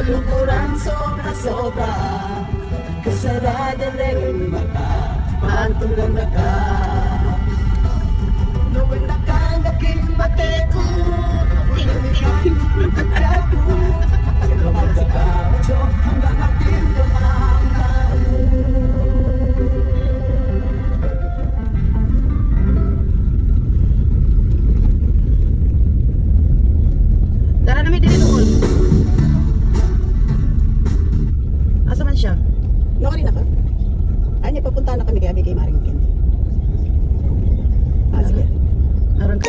Kalukuran sobra-sobra, kasarada rin mata, pantulang naka. Noon nakanakin mateko, ting-ting, nagkakapo, kalawag sa kacho, hanggang ating lumangkaw. Tara na may dinunol. Asa man siya? No, kanina ka? Anya, papunta na kami kay Maring Candy. Ah, sige. Arang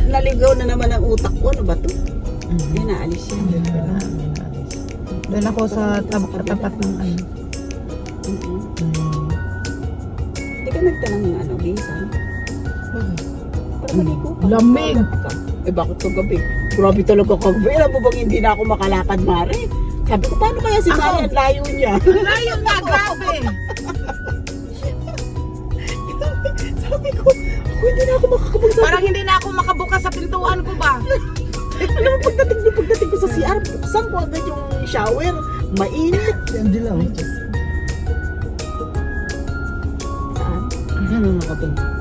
naligaw na naman ang utak ko. Ano ba ito? Hindi naalis yan. doon ako sa tapat ng ano. Hindi ka nagtanong ng ano, bisan? Para maligo ka. Lamig. Eh bakit kagabi? Grabe talaga kagabi. Alam mo bang hindi na ako makalakad, Mare? Sabi ko, paano kaya si Mare ang layo niya? Layo nga, grabe. Sabi ko, ako hindi na ako makakabog sa... Parang hindi na ako makabukas sa pintuan ko ba? Alam mo, pagdating ko sa CR, buksan ko agad yung shower. Mainit. Yan din lang. Saan? Ano nakapag?